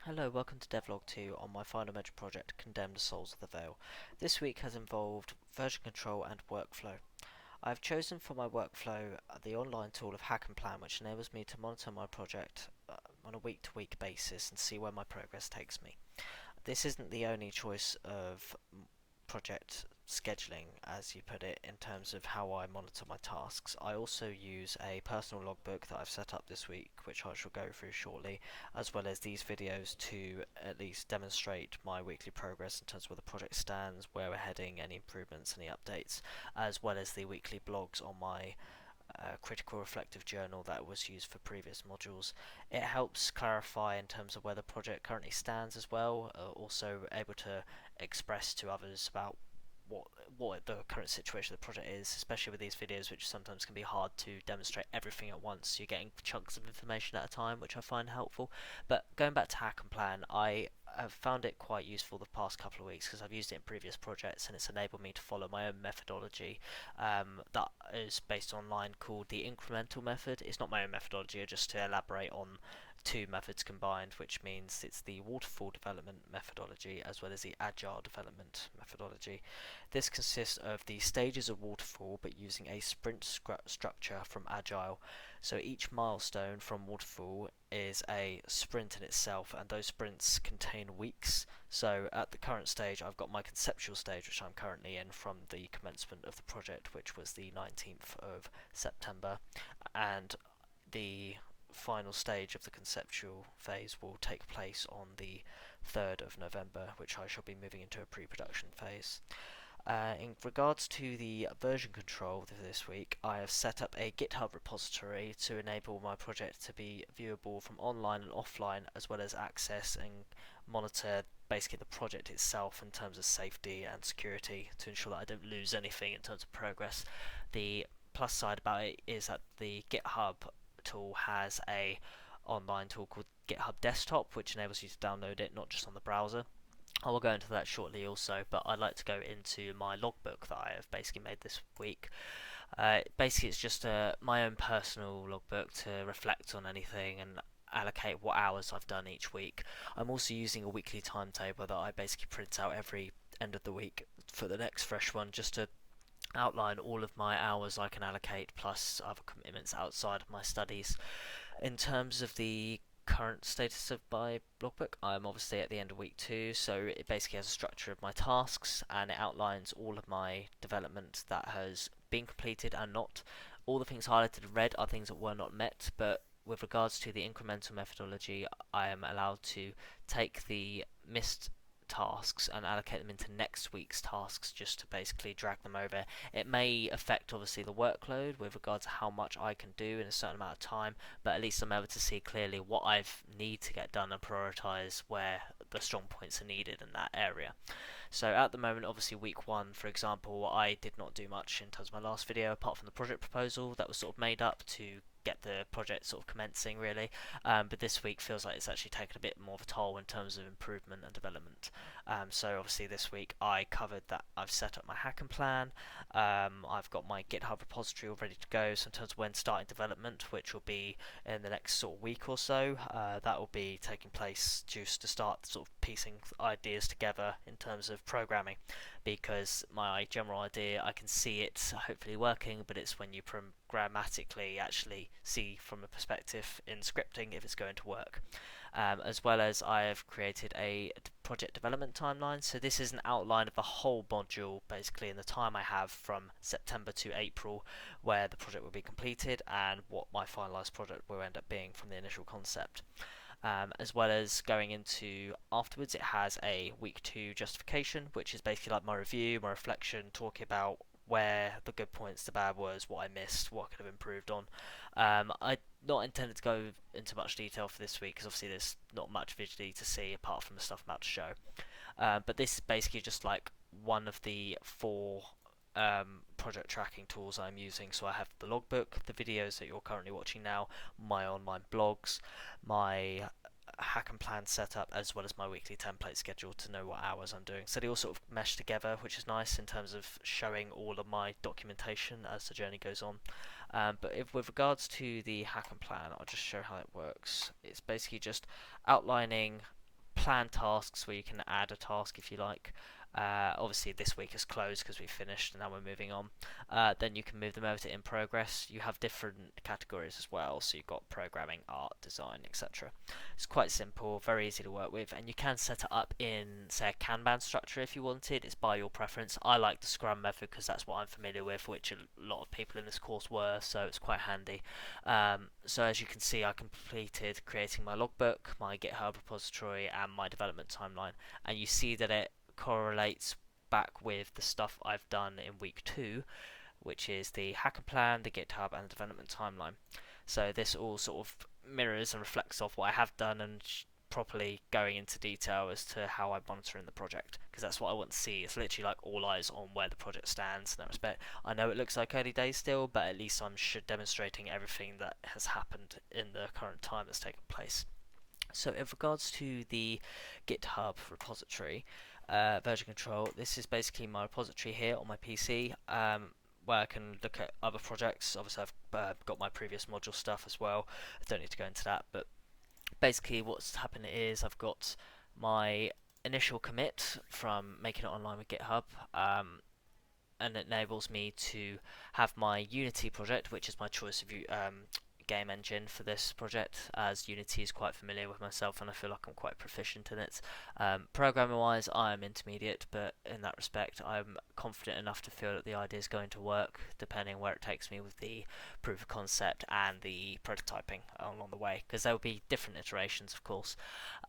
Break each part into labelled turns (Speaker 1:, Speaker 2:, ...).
Speaker 1: Hello, welcome to Devlog 2 on my final major project, Condemned Souls of the Veil. This week has involved version control and workflow. I have chosen for my workflow the online tool of Hack and Plan, which enables me to monitor my project on a week-to-week basis and see where my progress takes me. This isn't the only choice of project scheduling, as you put it, in terms of how I monitor my tasks. I also use a personal logbook that I've set up this week, which I shall go through shortly, as well as these videos to at least demonstrate my weekly progress in terms of where the project stands, where we're heading, any improvements, any updates, as well as the weekly blogs on my critical reflective journal that was used for previous modules. It helps clarify in terms of where the project currently stands as well, also able to express to others about what the current situation of the project is, especially with these videos, which sometimes can be hard to demonstrate everything at once. You're getting chunks of information at a time, which I find helpful. But going back to Hack and Plan, I have found it quite useful the past couple of weeks because I've used it in previous projects and it's enabled me to follow my own methodology that is based online called the incremental method. It's not my own methodology, just to elaborate on two methods combined, which means it's the waterfall development methodology as well as the agile development methodology. This consists of the stages of waterfall but using a sprint structure from agile. So each milestone from waterfall is a sprint in itself, and those sprints contain weeks. So at the current stage, I've got my conceptual stage, which I'm currently in from the commencement of the project, which was the 19th of September, and the final stage of the conceptual phase will take place on the 3rd of November, which I shall be moving into a pre-production phase. In regards to the version control for this week, I have set up a GitHub repository to enable my project to be viewable from online and offline, as well as access and monitor basically the project itself in terms of safety and security to ensure that I don't lose anything in terms of progress. The plus side about it is that the GitHub tool has a online tool called GitHub Desktop, which enables you to download it not just on the browser. I will go into that shortly also, but I'd like to go into my logbook that I have basically made this week. Basically, it's just my own personal logbook to reflect on anything and allocate what hours I've done each week. I'm also using a weekly timetable that I basically print out every end of the week for the next fresh one, just to outline all of my hours I can allocate plus other commitments outside of my studies. In terms of the current status of my logbook, I'm obviously at the end of week 2, so it basically has a structure of my tasks and it outlines all of my development that has been completed and not. All the things highlighted in red are things that were not met, but with regards to the incremental methodology, I am allowed to take the missed tasks and allocate them into next week's tasks just to basically drag them over. It may affect obviously the workload with regards to how much I can do in a certain amount of time, but at least I'm able to see clearly what I need to get done and prioritize where the strong points are needed in that area. So at the moment, obviously week 1, for example, I did not do much in terms of my last video apart from the project proposal that was sort of made up to get the project sort of commencing really, but this week feels like it's actually taken a bit more of a toll in terms of improvement and development. So obviously this week I covered that I've set up my hack and plan, I've got my GitHub repository all ready to go, so in terms of when starting development, which will be in the next sort of week or so, that will be taking place just to start sort of piecing ideas together in terms of programming, because my general idea, I can see it hopefully working, but it's when you grammatically actually see from a perspective in scripting if it's going to work. As well as I have created a project development timeline, so this is an outline of the whole module basically in the time I have from September to April where the project will be completed and what my finalised project will end up being from the initial concept. As well as going into afterwards, it has a week 2 justification, which is basically like my review, my reflection, talking about where the good points, the bad was, what I missed, what I could have improved on. I not intended to go into much detail for this week because obviously there's not much visually to see apart from the stuff I'm about to show. But this is basically just like one of the 4 project tracking tools I'm using. So I have the logbook, the videos that you're currently watching now, my online blogs, my hack and plan setup, as well as my weekly template schedule to know what hours I'm doing. So they all sort of mesh together, which is nice in terms of showing all of my documentation as the journey goes on. But with regards to the hack and plan, I'll just show how it works. It's basically just outlining plan tasks where you can add a task if you like. Obviously this week is closed because we finished and now we're moving on. Then you can move them over to in progress. You have different categories as well, so you've got programming, art, design, etc. It's quite simple, very easy to work with, and you can set it up in, say, a Kanban structure if you wanted. It's by your preference. I like the Scrum method because that's what I'm familiar with, which a lot of people in this course were, so it's quite handy. So as you can see, I completed creating my logbook, my GitHub repository, and my development timeline, and you see that it correlates back with the stuff I've done in week 2, which is the hacker plan, the GitHub, and the development timeline. So this all sort of mirrors and reflects off what I have done, and properly going into detail as to how I'm monitoring the project, because that's what I want to see. It's literally like all eyes on where the project stands in that respect. I know it looks like early days still, but at least I'm demonstrating everything that has happened in the current time that's taken place. So in regards to the GitHub repository, version control, this is basically my repository here on my PC, where I can look at other projects. Obviously I've got my previous module stuff as well. I don't need to go into that, but basically what's happened is I've got my initial commit from making it online with GitHub, and it enables me to have my Unity project, which is my choice of game engine for this project, as Unity is quite familiar with myself and I feel like I'm quite proficient in it. Programming wise I am intermediate, but in that respect I'm confident enough to feel that the idea is going to work, depending where it takes me with the proof of concept and the prototyping along the way, because there will be different iterations of course.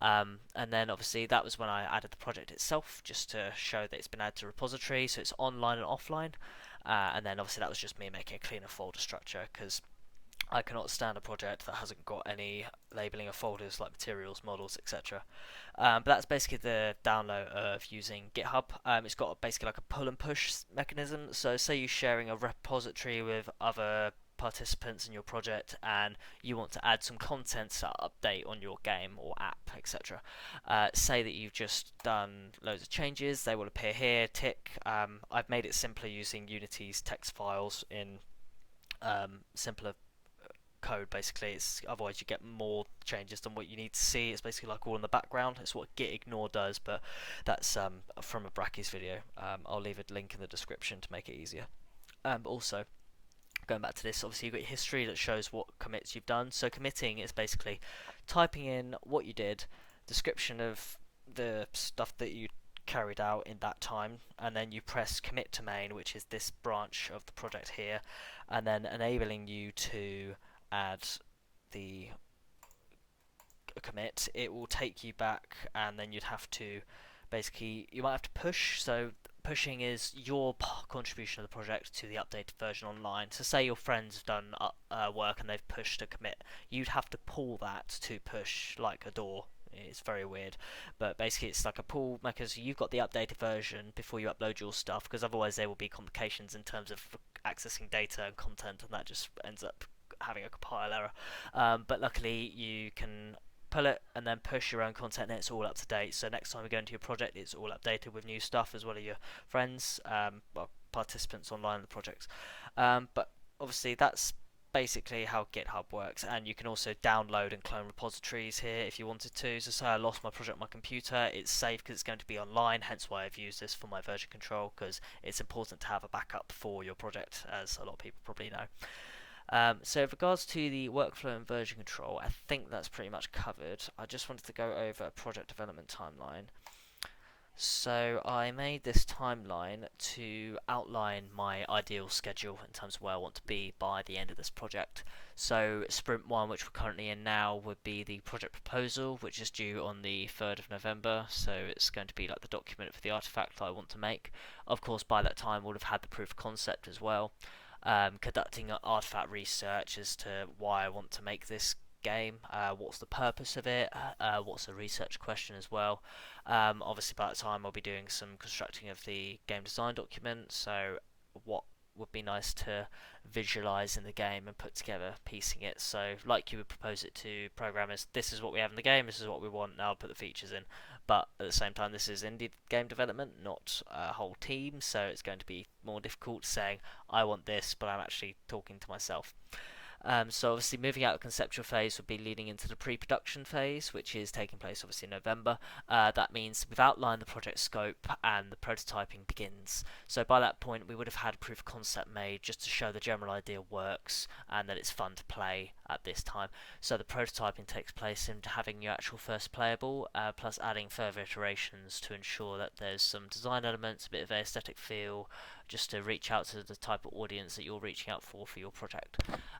Speaker 1: And then obviously that was when I added the project itself, just to show that it's been added to repository, so it's online and offline. And then obviously that was just me making a cleaner folder structure, because I cannot stand a project that hasn't got any labeling of folders like materials, models, etc. But that's basically the download of using GitHub. It's got basically like a pull and push mechanism. So say you're sharing a repository with other participants in your project and you want to add some content to update on your game or app, etc. Say that you've just done loads of changes, they will appear here, tick. I've made it simpler using Unity's text files in simpler code. Basically, it's otherwise you get more changes than what you need to see. It's basically like all in the background. It's what git ignore does, but that's from a Bracky's video. I'll leave a link in the description to make it easier. Also, going back to this, obviously you've got your history that shows what commits you've done. So committing is basically typing in what you did, description of the stuff that you carried out in that time, and then you press commit to main, which is this branch of the project here, and then enabling you to add the commit. It will take you back, and then you'd have to basically, you might have to push. So pushing is your contribution of the project to the updated version online. So say your friends have done work and they've pushed a commit, you'd have to pull that to push like a door. It's very weird, but basically it's like a pull mechanism. You've got the updated version before you upload your stuff, because otherwise there will be complications in terms of accessing data and content, and that just ends up having a compile error. But luckily you can pull it and then push your own content, and it's all up to date. So next time you go into your project, it's all updated with new stuff, as well as your friends, well, participants online in the projects. But obviously that's basically how GitHub works, and you can also download and clone repositories here if you wanted to. So say I lost my project on my computer, it's safe because it's going to be online, hence why I've used this for my version control, because it's important to have a backup for your project, as a lot of people probably know. So with regards to the workflow and version control, I think that's pretty much covered. I just wanted to go over a project development timeline. So I made this timeline to outline my ideal schedule in terms of where I want to be by the end of this project. So sprint 1, which we're currently in now, would be the project proposal, which is due on the 3rd of November. So it's going to be like the document for the artifact that I want to make. Of course, by that time we'll have had the proof of concept as well. Conducting artifact research as to why I want to make this game, what's the purpose of it, what's the research question as well. Obviously by that time I'll be doing some constructing of the game design document, so what would be nice to visualize in the game and put together, piecing it. So like you would propose it to programmers, this is what we have in the game, this is what we want, now I'll put the features in. But at the same time, this is indie game development, not a whole team, so it's going to be more difficult saying I want this, but I'm actually talking to myself. So obviously moving out of the conceptual phase would be leading into the pre-production phase, which is taking place obviously in November. That means we've outlined the project scope and the prototyping begins. So by that point we would have had a proof of concept made just to show the general idea works and that it's fun to play at this time. So the prototyping takes place in having your actual first playable, plus adding further iterations to ensure that there's some design elements, a bit of aesthetic feel, just to reach out to the type of audience that you're reaching out for your project.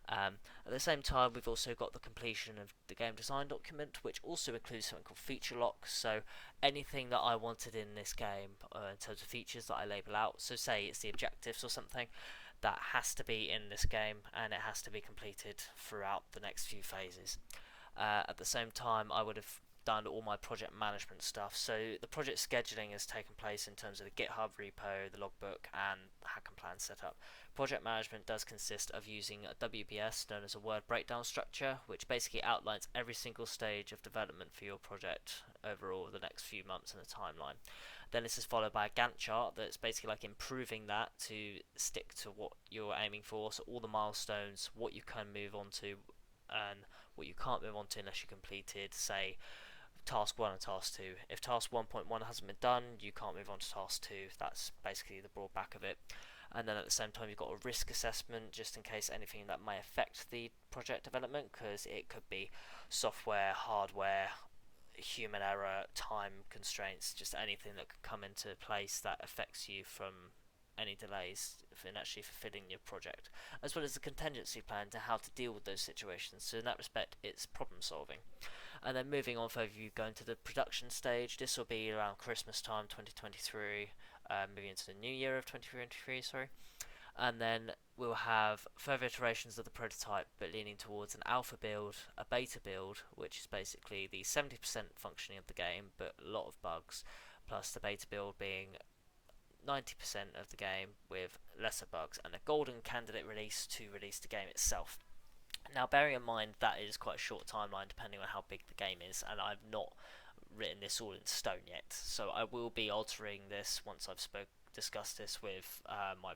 Speaker 1: At the same time, we've also got the completion of the game design document, which also includes something called feature lock. So anything that I wanted in this game, in terms of features that I label out, so say it's the objectives or something, that has to be in this game and it has to be completed throughout the next few phases. At the same time, I would have done all my project management stuff. So the project scheduling has taken place in terms of the GitHub repo, the logbook, and hack and plan setup. Project management does consist of using a WBS, known as a word breakdown structure, which basically outlines every single stage of development for your project overall the next few months in the timeline. Then this is followed by a Gantt chart that's basically like improving that to stick to what you're aiming for, so all the milestones, what you can move on to, and what you can't move on to unless you completed, say, task 1 and task 2. If task 1.1 hasn't been done, you can't move on to task 2. That's basically the broad back of it. And then at the same time, you've got a risk assessment just in case anything that may affect the project development, because it could be software, hardware, human error, time constraints, just anything that could come into place that affects you from any delays in actually fulfilling your project, as well as the contingency plan to how to deal with those situations. So in that respect, it's problem solving. And then moving on further, you go into the production stage. This will be around Christmas time 2023, moving into the new year of 2023, sorry. And then we'll have further iterations of the prototype, but leaning towards an alpha build, a beta build, which is basically the 70% functioning of the game, but a lot of bugs, plus the beta build being 90% of the game with lesser bugs, and a golden candidate release to release the game itself. Now, bearing in mind that is quite a short timeline depending on how big the game is, and I've not written this all in stone yet, so I will be altering this once I've discussed this with my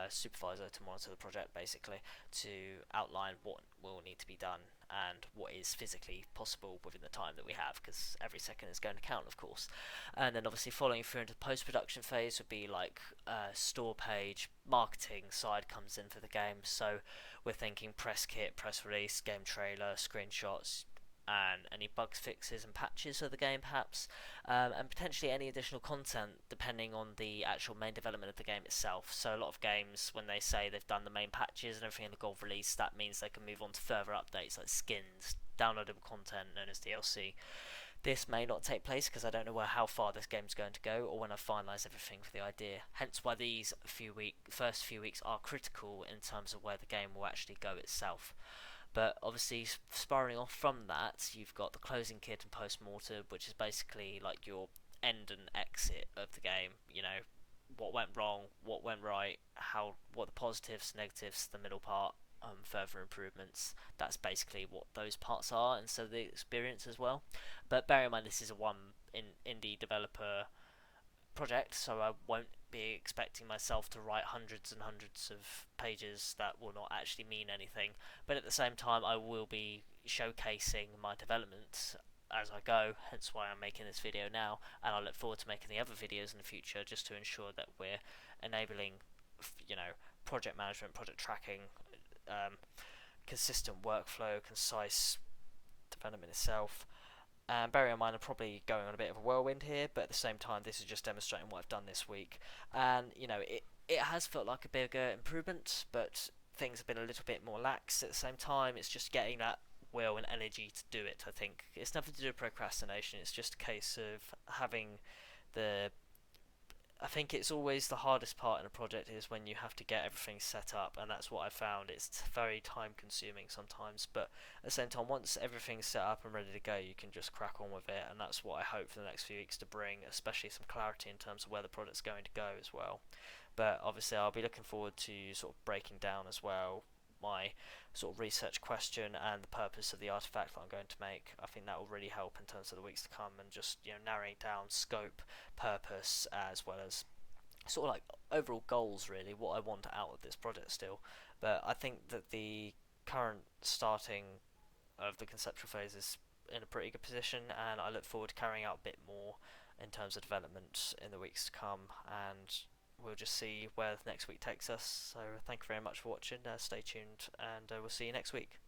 Speaker 1: supervisor to monitor the project, basically, to outline what will need to be done and what is physically possible within the time that we have, because every second is going to count, of course. And then obviously following through into the post-production phase would be like store page, marketing side comes in for the game. So we're thinking press kit, press release, game trailer, screenshots, and any bugs, fixes, and patches of the game, perhaps, and potentially any additional content depending on the actual main development of the game itself. So a lot of games, when they say they've done the main patches and everything in the gold release, that means they can move on to further updates like skins, downloadable content known as DLC. This may not take place because I don't know how far this game's going to go or when I finalise everything for the idea. Hence why these first few weeks are critical in terms of where the game will actually go itself. But obviously, sparring off from that, you've got the closing kit and post-mortem, which is basically like your end and exit of the game. You know, what went wrong, what went right, what the positives, negatives, the middle part, further improvements. That's basically what those parts are, and so the experience as well. But bear in mind, this is a indie developer project, so I won't be expecting myself to write hundreds and hundreds of pages that will not actually mean anything. But at the same time, I will be showcasing my development as I go, hence why I'm making this video now, and I look forward to making the other videos in the future just to ensure that we're enabling, project management, project tracking, consistent workflow, concise development itself. And bearing in mind, I'm probably going on a bit of a whirlwind here, but at the same time, this is just demonstrating what I've done this week. And, it has felt like a bigger improvement, but things have been a little bit more lax at the same time. It's just getting that will and energy to do it, I think. It's nothing to do with procrastination, it's just a case of having the I think it's always the hardest part in a project is when you have to get everything set up, and that's what I found. It's very time consuming sometimes, but at the same time, once everything's set up and ready to go, you can just crack on with it, and that's what I hope for the next few weeks to bring, especially some clarity in terms of where the product's going to go as well. But obviously, I'll be looking forward to sort of breaking down as well my sort of research question and the purpose of the artifact that I'm going to make. I think that will really help in terms of the weeks to come, and just narrowing down scope, purpose, as well as sort of like overall goals, really, what I want out of this project still. But I think that the current starting of the conceptual phase is in a pretty good position, and I look forward to carrying out a bit more in terms of development in the weeks to come, and we'll just see where the next week takes us. So thank you very much for watching, stay tuned, and we'll see you next week.